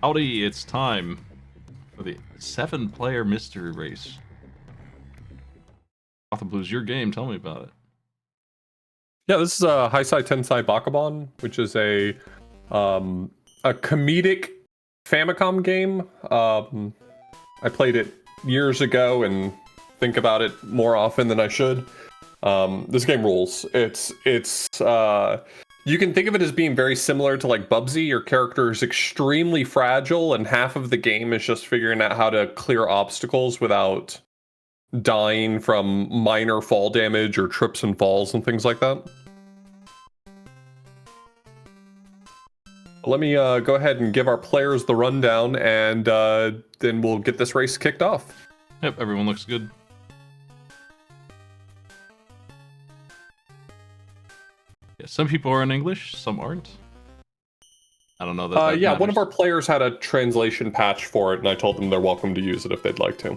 Howdy, it's time for the 7-player mystery race. Gotham Blues, your game. Tell me about it. Yeah, this is a Heisei Tensai Bakabon, which is a comedic famicom game. I played it years ago and think about it more often than I should. This game rules. It's you can think of it as being very similar to like Bubsy. Your character is extremely fragile, and half of the game is just figuring out how to clear obstacles without dying from minor fall damage or trips and falls and things like that. Let me go ahead and give our players the rundown, and then we'll get this race kicked off. Yep, everyone looks good. Yeah, some people are in English, some aren't. I don't know that. Yeah, one of our players had a translation patch for it, and I told them they're welcome to use it if they'd like to.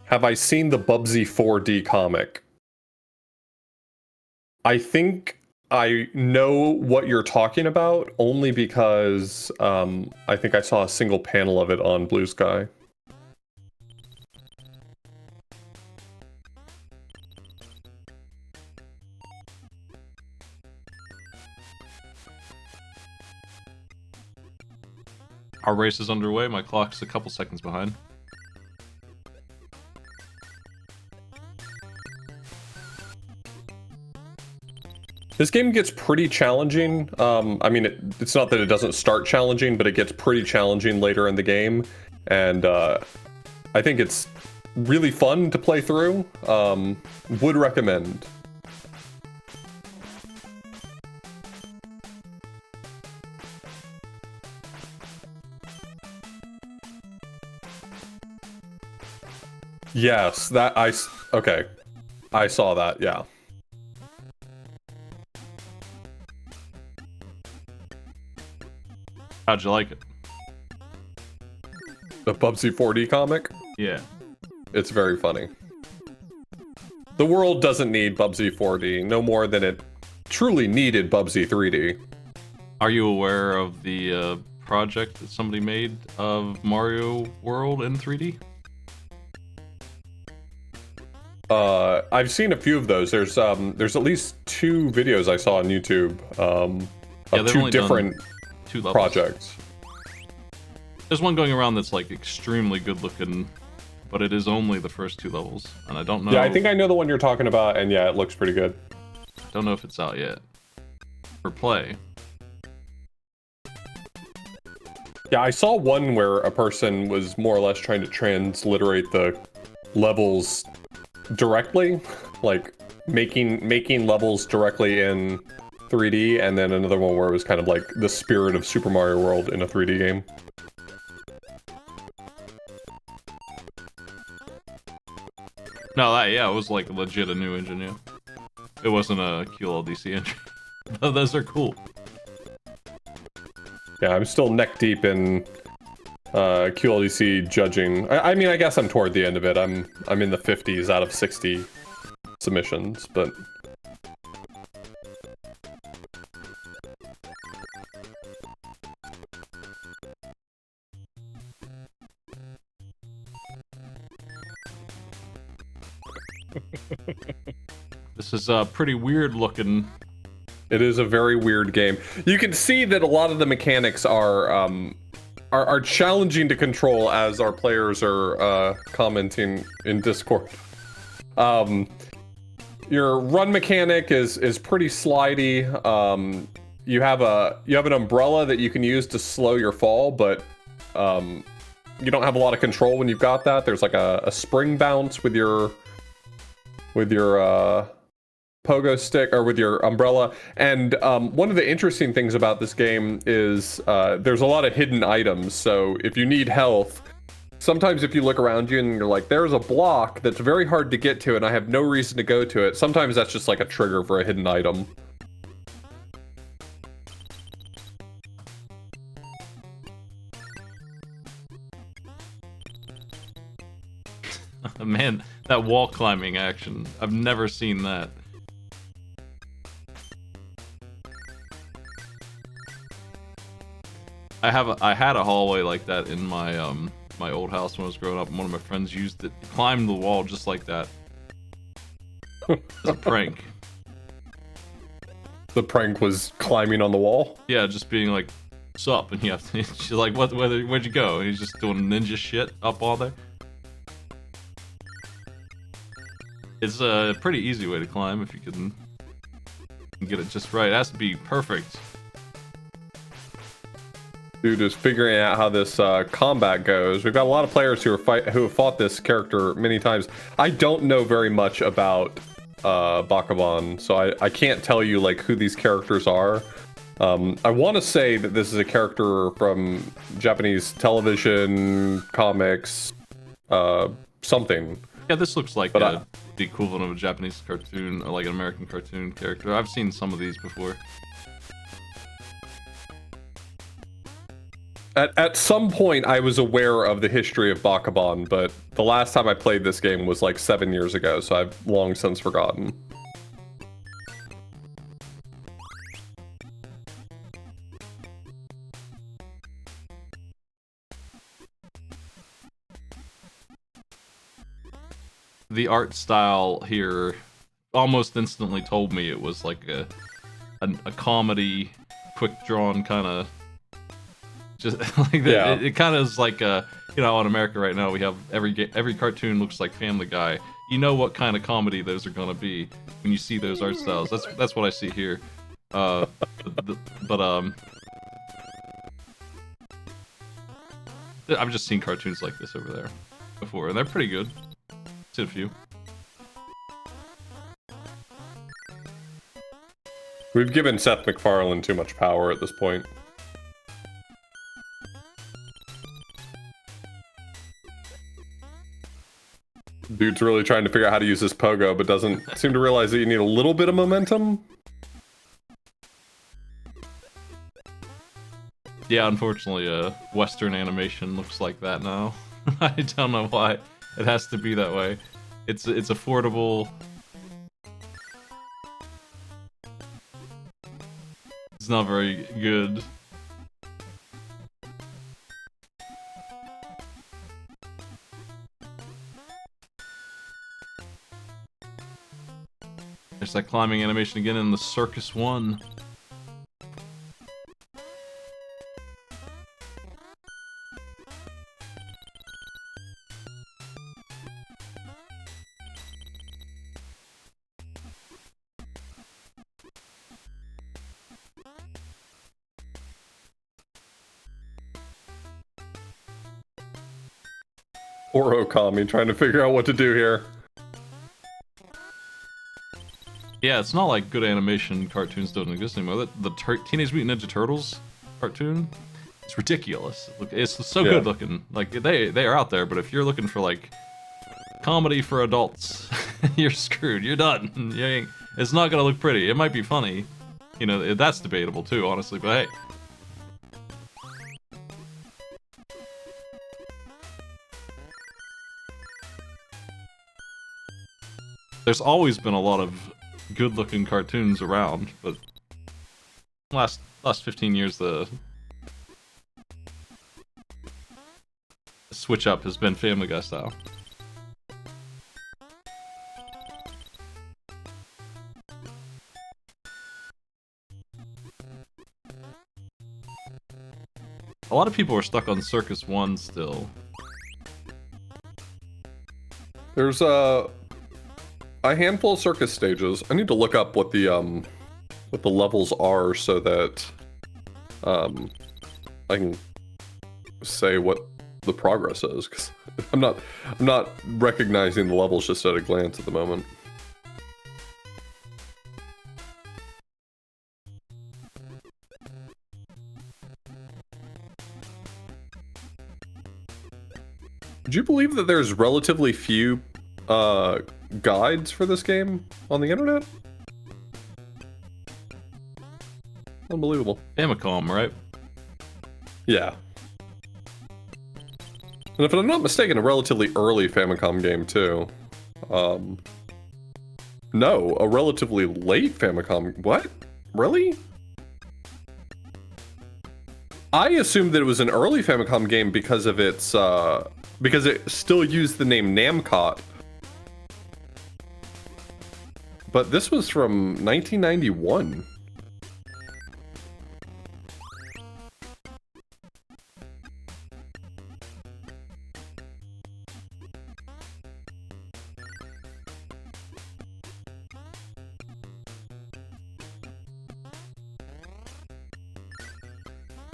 Have I seen the Bubsy 4D comic? I think I know what you're talking about, only because I think I saw a single panel of it on Blue Sky. Our race is underway. My clock's a couple seconds behind. This game gets pretty challenging. I mean, it's not that it doesn't start challenging, but it gets pretty challenging later in the game. And I think it's really fun to play through. Would recommend. Yes, okay. I saw that, yeah. How'd you like it? The Bubsy 4D comic? Yeah. It's very funny. The world doesn't need Bubsy 4D, no more than it truly needed Bubsy 3D. Are you aware of the project that somebody made of Mario World in 3D? I've seen a few of those. There's at least 2 videos I saw on YouTube of 2 different projects. There's one going around that's like extremely good looking, but it is only the first 2 levels, and I don't know. Yeah, I think I know the one you're talking about, and yeah, it looks pretty good. Don't know if it's out yet for play. Yeah, I saw one where a person was more or less trying to transliterate the levels directly, like making levels directly in 3D, and then another one where it was kind of like the spirit of Super Mario World in a 3D game. No, yeah, it was like legit a new engine, yeah. It wasn't a QLDC engine. Those are cool. Yeah, I'm still neck deep in QLDC judging. I mean, I guess I'm toward the end of it. I'm in the 50s out of 60 submissions, but This is pretty weird looking. it is a very weird game. You can see that a lot of the mechanics are challenging to control, as our players are commenting in Discord. Your run mechanic is pretty slidey. You have an umbrella that you can use to slow your fall, but you don't have a lot of control when you've got that. There's like a spring bounce with your pogo stick or with your umbrella. And one of the interesting things about this game is there's a lot of hidden items. So if you need health, sometimes if you look around you and you're like, there's a block that's very hard to get to and I have no reason to go to it, sometimes that's just like a trigger for a hidden item. Man, that wall climbing action. I've never seen that. I had a hallway like that in my my old house when I was growing up, and one of my friends used it, climbed the wall just like that. As a prank. The prank was climbing on the wall? Yeah, just being like, sup? And you have to, she's like, where'd you go? And he's just doing ninja shit up all there. It's a pretty easy way to climb if you can get it just right. It has to be perfect. Dude is figuring out how this combat goes. We've got a lot of players who have fought this character many times. I don't know very much about Bakabon, so I can't tell you like who these characters are. I want to say that this is a character from Japanese television, comics, something. Yeah, this looks like the equivalent of a Japanese cartoon, or like an American cartoon character. I've seen some of these before. At some point, I was aware of the history of Bakabon, but the last time I played this game was like 7 years ago, so I've long since forgotten. The art style here almost instantly told me it was like a comedy, quick drawn kind of. Just like that. It kind of is like you know, in America right now we have every cartoon looks like Family Guy. You know what kind of comedy those are gonna be when you see those art styles. That's what I see here. But I've just seen cartoons like this over there before, and they're pretty good. Seen a few. We've given Seth MacFarlane too much power at this point. Dude's really trying to figure out how to use this pogo, but doesn't seem to realize that you need a little bit of momentum. Yeah, unfortunately, Western animation looks like that now. I don't know why it has to be that way. It's affordable. It's not very good. There's that climbing animation again in the Circus 1. Poor Okami trying to figure out what to do here. Yeah, it's not like good animation cartoons don't exist anymore. The Teenage Mutant Ninja Turtles cartoon, it's ridiculous. Look, it's so good looking. Like they are out there, but if you're looking for like comedy for adults, you're screwed. You're done. It's not gonna look pretty. It might be funny, you know. That's debatable too, honestly. But hey. There's always been a lot of good-looking cartoons around, but last 15 years the switch up has been Family Guy style. A lot of people are stuck on Circus 1 still. There's a handful of circus stages. I need to look up what the levels are so that I can say what the progress is, because I'm not recognizing the levels just at a glance at the moment. Do you believe that there's relatively few guides for this game on the internet? Unbelievable. Famicom, right? Yeah. And if I'm not mistaken, a relatively early Famicom game too. No, a relatively late Famicom. What? Really? I assumed that it was an early Famicom game because of its because it still used the name Namcot. But this was from 1991.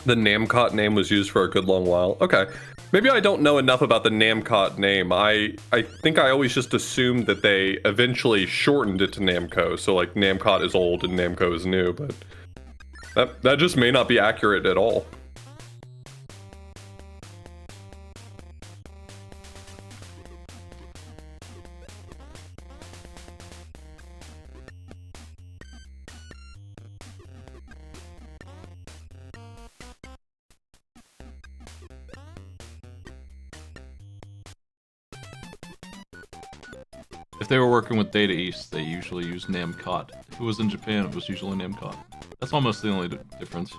The Namcot name was used for a good long while. Okay. Maybe I don't know enough about the Namcot name. I think I always just assumed that they eventually shortened it to Namco. So like Namcot is old and Namco is new, but that just may not be accurate at all. If they were working with Data East, they usually use Namcot. If it was in Japan, it was usually Namcot. That's almost the only difference.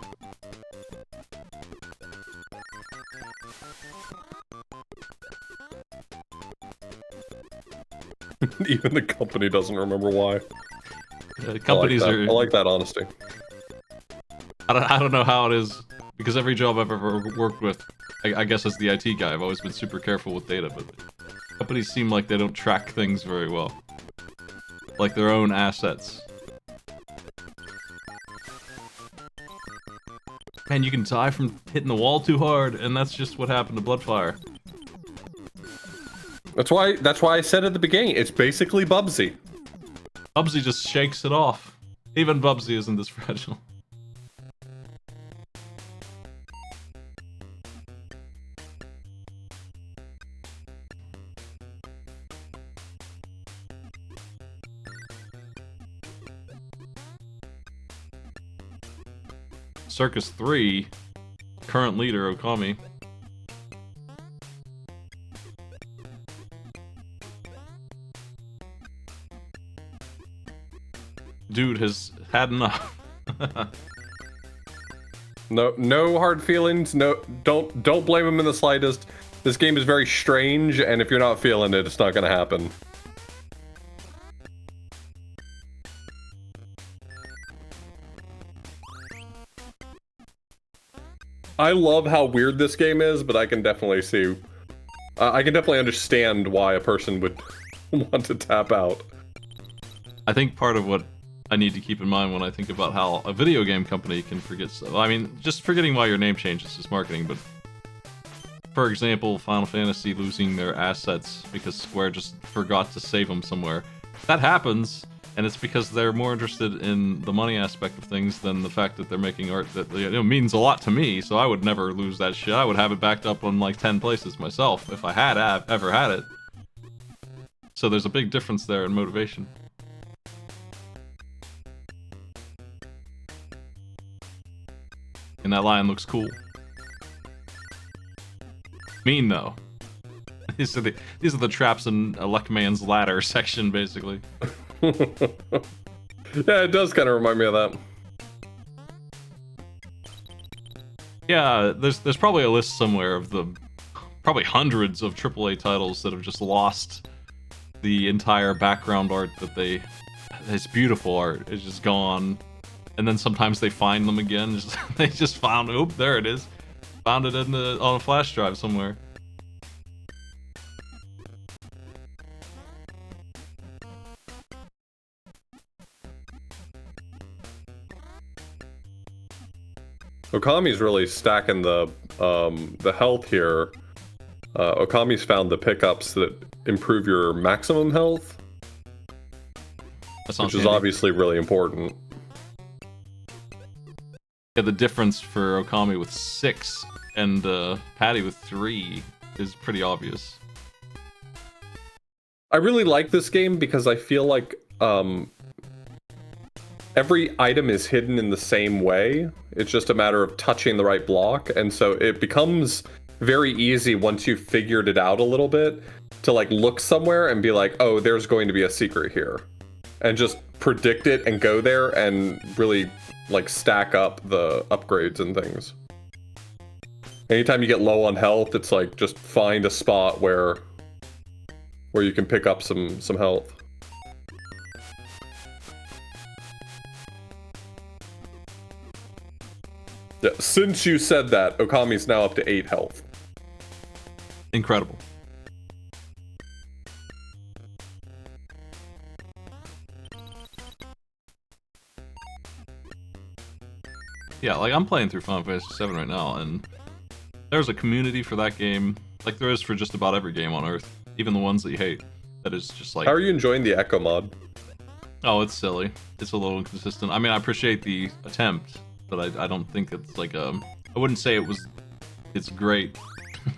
Even the company doesn't remember why. Companies I like that honesty. I don't know how it is, because every job I've ever worked with, I guess as the IT guy, I've always been super careful with data, but companies seem like they don't track things very well. Like their own assets. Man, you can die from hitting the wall too hard, and that's just what happened to Bloodfire. That's why I said at the beginning, it's basically Bubsy. Bubsy just shakes it off. Even Bubsy isn't this fragile. Circus 3, current leader Okami. Dude has had enough. No hard feelings. No, don't blame him in the slightest. This game is very strange, and if you're not feeling it, it's not gonna happen. I love how weird this game is, but I can definitely see... I can definitely understand why a person would want to tap out. I think part of what I need to keep in mind when I think about how a video game company can forget stuff. I mean, just forgetting why your name changes is marketing, but... For example, Final Fantasy losing their assets because Square just forgot to save them somewhere. That happens, and it's because they're more interested in the money aspect of things than the fact that they're making art that means a lot to me, so I would never lose that shit. I would have it backed up on like 10 places myself if I had ever had it. So there's a big difference there in motivation. And that lion looks cool. Mean though. These are the traps in a Luckman's Ladder section, basically. Yeah, it does kind of remind me of that. Yeah, there's probably a list somewhere of the probably hundreds of AAA titles that have just lost the entire background art that it's beautiful art. It's just gone, and then sometimes they find them again. They just found, oh, there it is. Found it on a flash drive somewhere. Okami's really stacking the health here. Okami's found the pickups that improve your maximum health, which is obviously really important. Yeah, the difference for Okami with 6 and Patty with 3 is pretty obvious. I really like this game because I feel like every item is hidden in the same way. It's just a matter of touching the right block, and so it becomes very easy once you've figured it out a little bit to like look somewhere and be like, oh, there's going to be a secret here, and just predict it and go there and really like stack up the upgrades and things. Anytime you get low on health, it's like just find a spot where you can pick up some health. Yeah, since you said that, Okami's now up to 8 health. Incredible. Yeah, like I'm playing through Final Fantasy VII right now, and there's a community for that game, like there is for just about every game on Earth, even the ones that you hate. That is just like. How are you enjoying the Echo mod? Oh, it's silly. It's a little inconsistent. I mean, I appreciate the attempt, but I don't think it's like I wouldn't say it's great.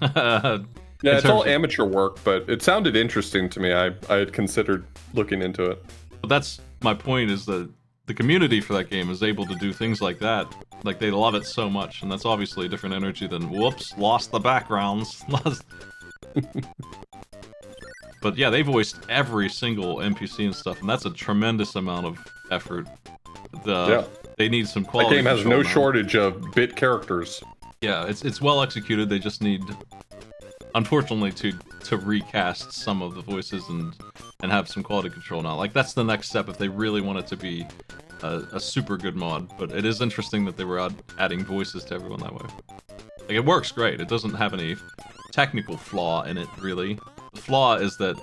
Yeah, it's all amateur work, but it sounded interesting to me. I had considered looking into it. But that's my point, is that the community for that game is able to do things like that. Like, they love it so much, and that's obviously a different energy than, whoops, lost the backgrounds. But yeah, they voiced every single NPC and stuff, and that's a tremendous amount of effort. They need some quality. That game has no shortage of bit characters. Yeah, it's well executed. They just need, unfortunately, to recast some of the voices and have some quality control now. Like, that's the next step if they really want it to be a super good mod. But it is interesting that they were adding voices to everyone that way. Like, it works great. It doesn't have any technical flaw in it, really. The flaw is that,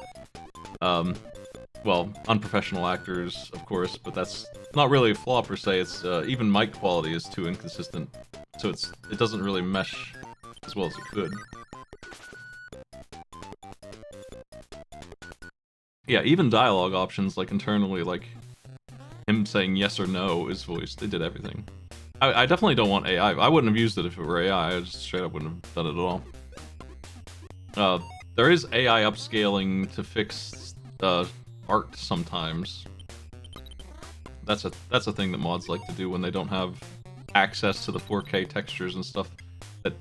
well, unprofessional actors, of course, but that's not really a flaw per se. It's even mic quality is too inconsistent, so it doesn't really mesh as well as it could. Yeah, even dialogue options, like internally, like him saying yes or no is voiced. They did everything. I definitely don't want AI. I wouldn't have used it if it were AI. I just straight up wouldn't have done it at all. There is AI upscaling to fix art sometimes. That's a thing that mods like to do when they don't have access to the 4K textures and stuff that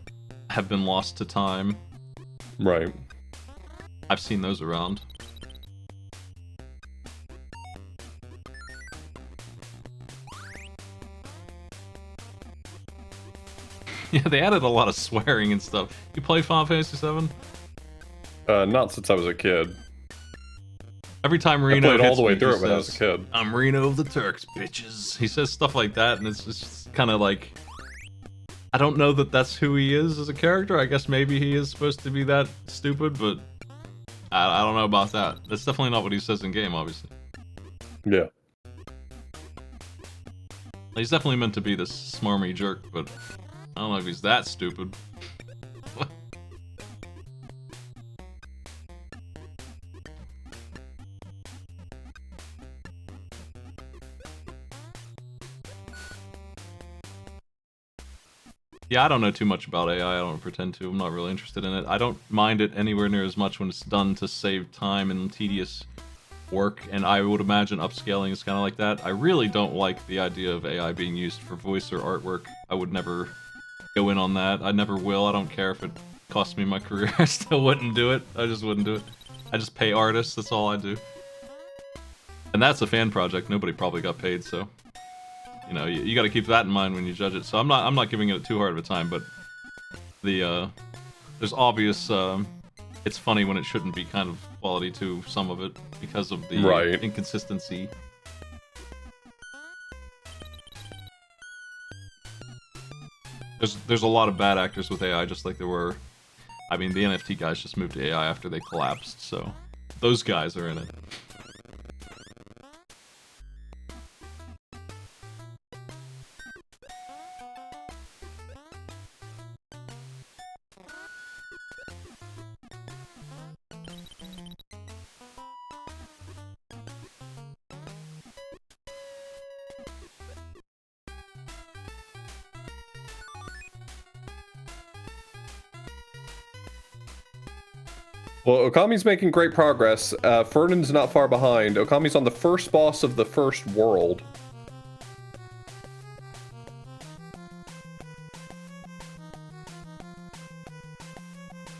have been lost to time. Right. I've seen those around. Yeah, they added a lot of swearing and stuff. You play Final Fantasy VII? Not since I was a kid. Every time Reno I played all the way me, through it when I was a kid. I'm Reno of the Turks, bitches. He says stuff like that, and it's just kind of like, I don't know that that's who he is as a character. I guess maybe he is supposed to be that stupid, but I don't know about that. That's definitely not what he says in game, obviously. Yeah. He's definitely meant to be this smarmy jerk, but I don't know if he's that stupid. Yeah, I don't know too much about AI. I don't pretend to. I'm not really interested in it. I don't mind it anywhere near as much when it's done to save time and tedious work, and I would imagine upscaling is kind of like that. I really don't like the idea of AI being used for voice or artwork. I would never go in on that. I never will. I don't care if it costs me my career. I still wouldn't do it. I just wouldn't do it. I just pay artists. That's all I do. And that's a fan project. Nobody probably got paid, so... You know, you got to keep that in mind when you judge it. So I'm not giving it too hard of a time, but there's obvious it's funny when it shouldn't be kind of quality to some of it because of the inconsistency. There's a lot of bad actors with AI, just like there were. I mean, the NFT guys just moved to AI after they collapsed, so those guys are in it. Well, Okami's making great progress. Fernand's not far behind. Okami's on the first boss of the first world.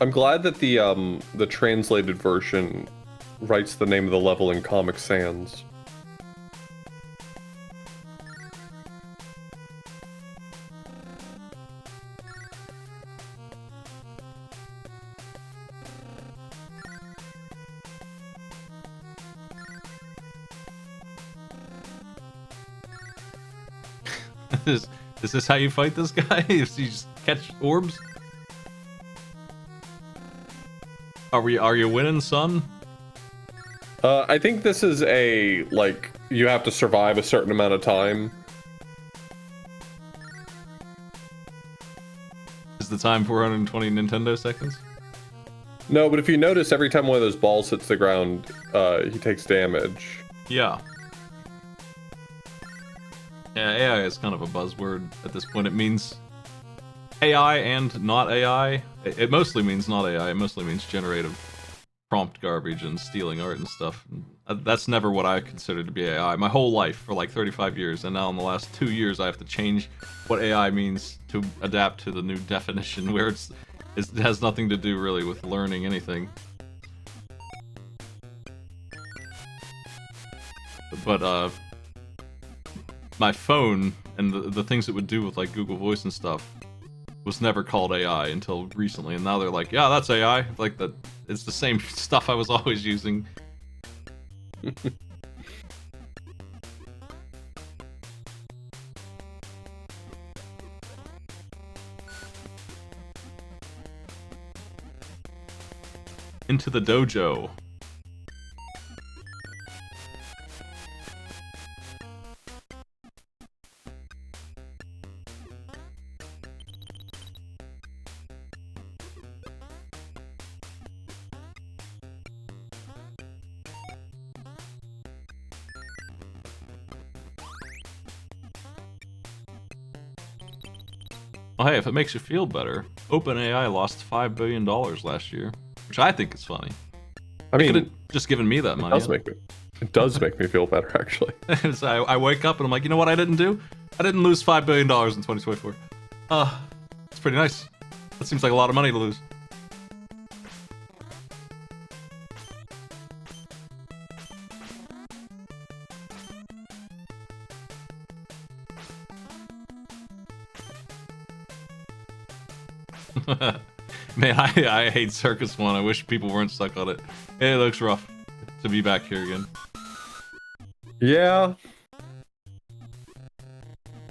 I'm glad that the translated version writes the name of the level in Comic Sans. Is this how you fight this guy? Is you just catch orbs? Are you winning, son? I think this is like, you have to survive a certain amount of time. Is the time 420 Nintendo seconds? No, but if you notice, every time one of those balls hits the ground, he takes damage. Yeah. Yeah, AI is kind of a buzzword at this point. It means AI and not AI. It mostly means not AI. It mostly means generative prompt garbage and stealing art and stuff. That's never what I considered to be AI. My whole life for like 35 years, and now in the last 2 years I have to change what AI means to adapt to the new definition, where it has nothing to do really with learning anything. But my phone and the things it would do with like Google Voice and stuff was never called AI until recently, and now they're like, yeah, that's AI. Like that, it's the same stuff I was always using. Into the dojo. Oh, hey, if it makes you feel better, OpenAI lost $5 billion last year, which I think is funny. I mean, could have just given me that money. It does make me feel better, actually. So I wake up and I'm like, you know what I didn't do? I didn't lose $5 billion in 2024. It's pretty nice. That seems like a lot of money to lose. Man, I hate Circus 1. I wish people weren't stuck on it. It looks rough to be back here again. Yeah.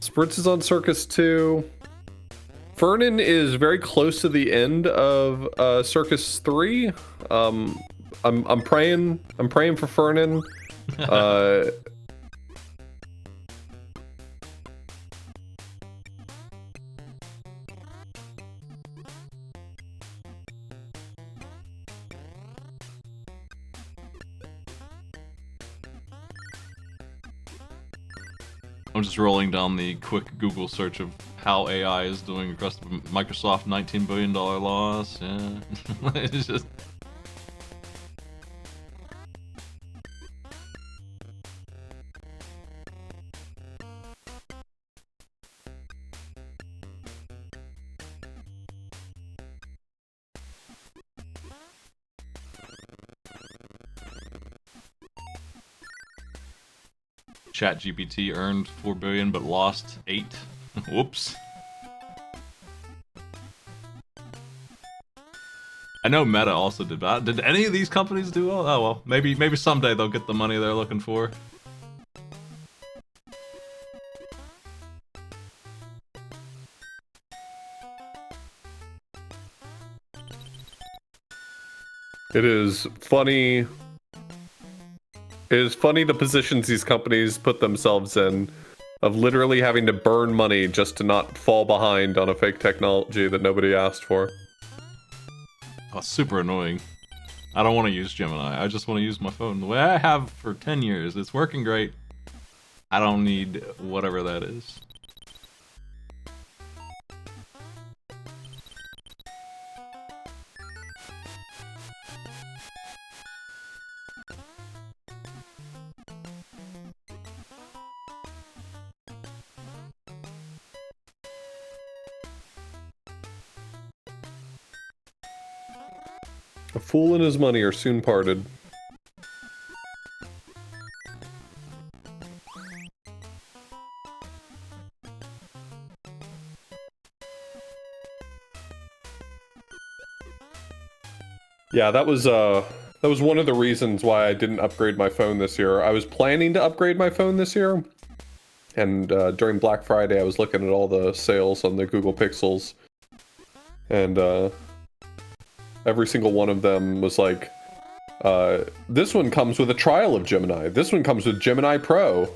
Spritz is on Circus 2. Fernan is very close to the end of Circus 3. I'm praying for Fernan. I'm just rolling down the quick Google search of how AI is doing across the Microsoft $19 billion loss. Yeah. It's just... ChatGPT earned 4 billion but lost 8. Whoops. I know Meta also did that. Did any of these companies do well? Oh well, maybe someday they'll get the money they're looking for. It is funny. It is funny the positions these companies put themselves in, of literally having to burn money just to not fall behind on a fake technology that nobody asked for. Oh, super annoying. I don't want to use Gemini. I just want to use my phone the way I have for 10 years. It's working great. I don't need whatever that is. A fool and his money are soon parted. Yeah, that was one of the reasons why I didn't upgrade my phone this year. I was planning to upgrade my phone this year, and during Black Friday I was looking at all the sales on the Google Pixels, and every single one of them was like, this one comes with a trial of Gemini. This one comes with Gemini Pro.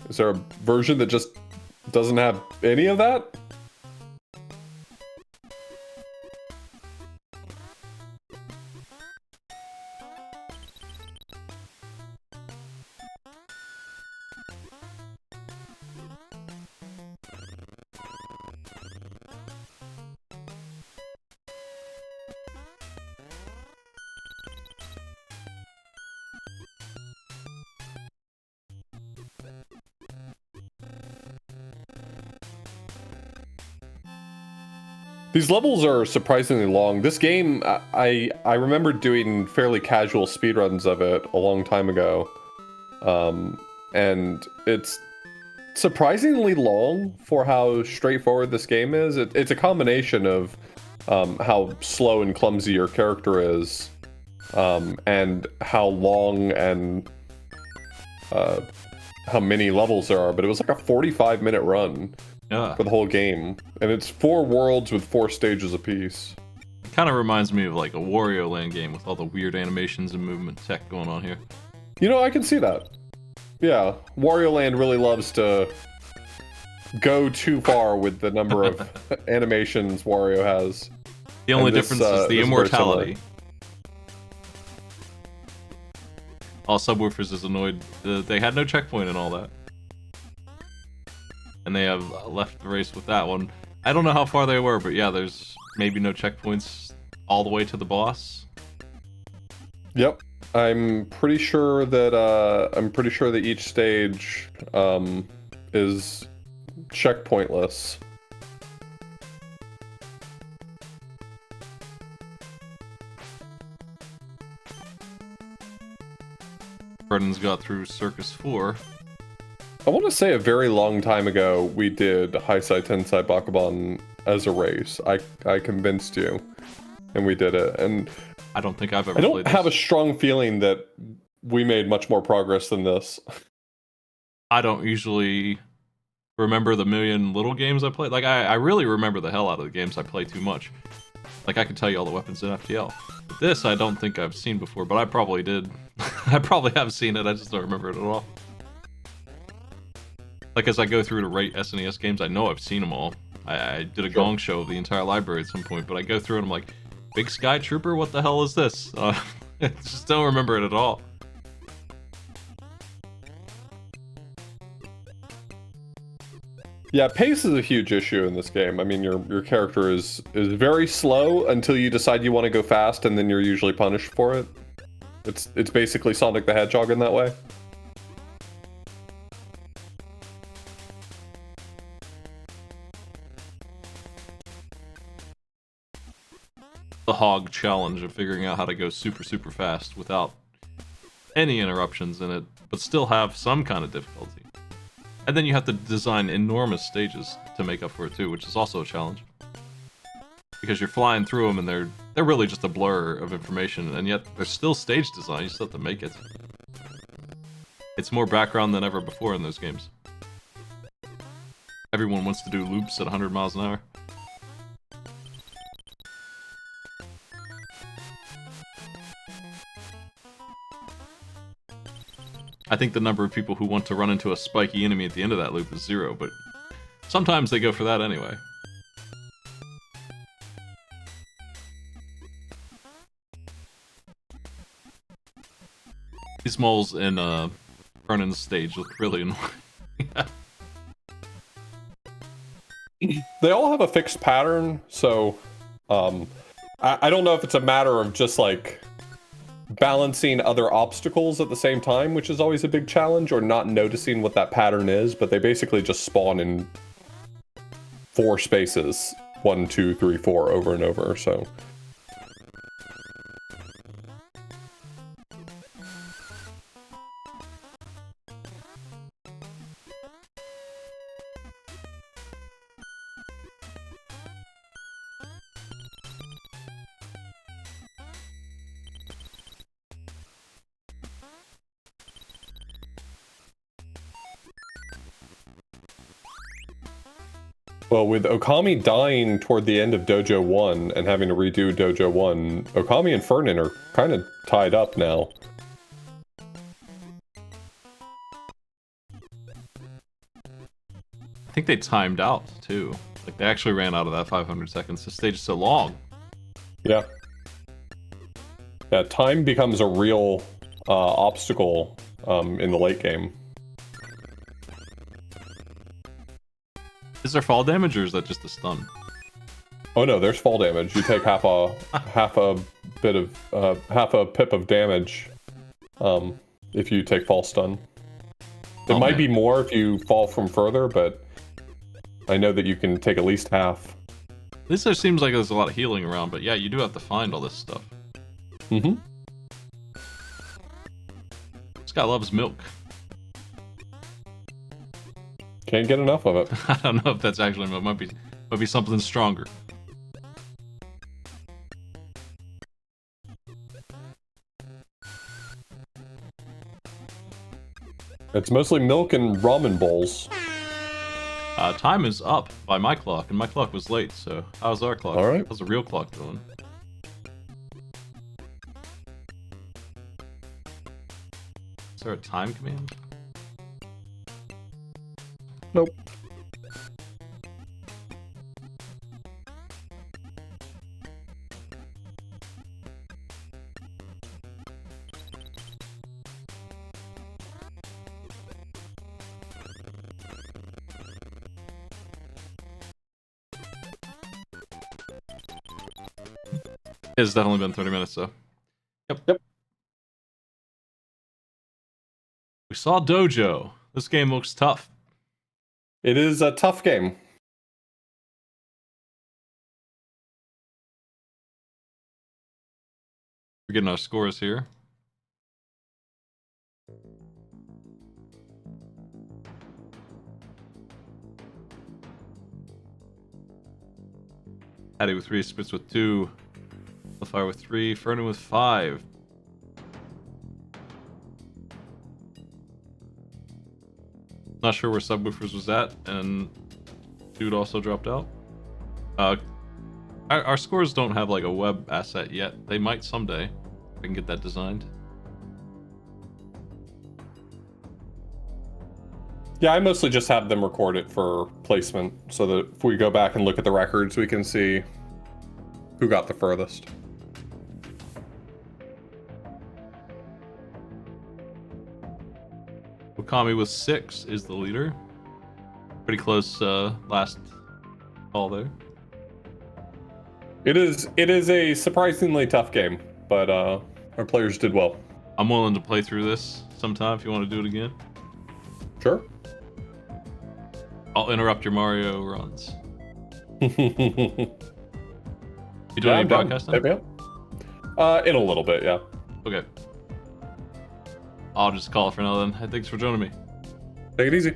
Is there a version that just doesn't have any of that? These levels are surprisingly long. This game, I remember doing fairly casual speedruns of it a long time ago. And it's surprisingly long for how straightforward this game is. It's a combination of how slow and clumsy your character is, and how long and how many levels there are. But it was like a 45-minute run. Yeah. For the whole game. And it's 4 worlds with 4 stages apiece. It kind of reminds me of like a Wario Land game with all the weird animations and movement tech going on here. You know, I can see that. Yeah, Wario Land really loves to go too far with the number of animations Wario has. The only difference is the immortality. All subwoofers is annoyed. They had no checkpoint and all that. And they have left the race with that one. I don't know how far they were, but yeah, there's maybe no checkpoints all the way to the boss. Yep, I'm pretty sure that each stage is checkpointless. Brendan's got through Circus 4. I want to say a very long time ago we did Heisei, Tensai, Bakabon as a race. I convinced you, and we did it. And I don't think I've ever. I don't have a strong feeling that we made much more progress than this. I don't usually remember the million little games I played. Like I really remember the hell out of the games I play too much. Like I could tell you all the weapons in FTL. But this I don't think I've seen before, but I probably did. I probably have seen it. I just don't remember it at all. Like, as I go through to rate SNES games, I know I've seen them all. I did a gong show of the entire library at some point, but I go through and I'm like, Big Sky Trooper, what the hell is this? I just don't remember it at all. Yeah, pace is a huge issue in this game. I mean, your character is very slow until you decide you want to go fast, and then you're usually punished for it. It's basically Sonic the Hedgehog in that way. The hog challenge of figuring out how to go super fast without any interruptions in it, but still have some kind of difficulty. And then you have to design enormous stages to make up for it too, which is also a challenge. Because you're flying through them and they're really just a blur of information, and yet they're still stage design, you still have to make it. It's more background than ever before in those games. Everyone wants to do loops at 100 miles an hour. I think the number of people who want to run into a spiky enemy at the end of that loop is 0, but sometimes they go for that anyway. These moles in Vernon's stage look really annoying. They all have a fixed pattern, so I don't know if it's a matter of just like balancing other obstacles at the same time, which is always a big challenge, or not noticing what that pattern is, but they basically just spawn in 4 spaces, 1, 2, 3, 4, over and over, so Well, with Okami dying toward the end of Dojo 1 and having to redo Dojo 1, Okami and Fernan are kind of tied up now. I think they timed out, too. Like, they actually ran out of that 500 seconds. The stage is so long. Yeah. Yeah, time becomes a real obstacle in the late game. Is there fall damage, or is that just a stun? Oh no, there's fall damage. You take half a pip of damage if you take fall stun. It might be more if you fall from further, but I know that you can take at least half. This just seems like there's a lot of healing around, but yeah, you do have to find all this stuff. Mm-hmm. This guy loves milk. Can't get enough of it. I don't know if that's actually milk. Might be something stronger. It's mostly milk and ramen bowls. Time is up by my clock, and my clock was late, so how's our clock? All right. How's the real clock doing? Is there a time command? Nope. It's definitely been 30 minutes, so. Yep. We saw Dojo. This game looks tough. It is a tough game. We're getting our scores here. Hattie with 3, Spitz with 2, Fire with 3, Fernan with 5. Not sure where Subwoofers was at, and Dude also dropped out. Our scores don't have like a web asset yet. They might someday. I can get that designed. Yeah, I mostly just have them record it for placement, so that if we go back and look at the records, we can see who got the furthest. Okami with 6 is the leader. Pretty close last call there. It is a surprisingly tough game, but our players did well. I'm willing to play through this sometime if you want to do it again. Sure. I'll interrupt your Mario runs. You doing any broadcasting? In a little bit, yeah. Okay. I'll just call it for now then. Hey, thanks for joining me. Take it easy.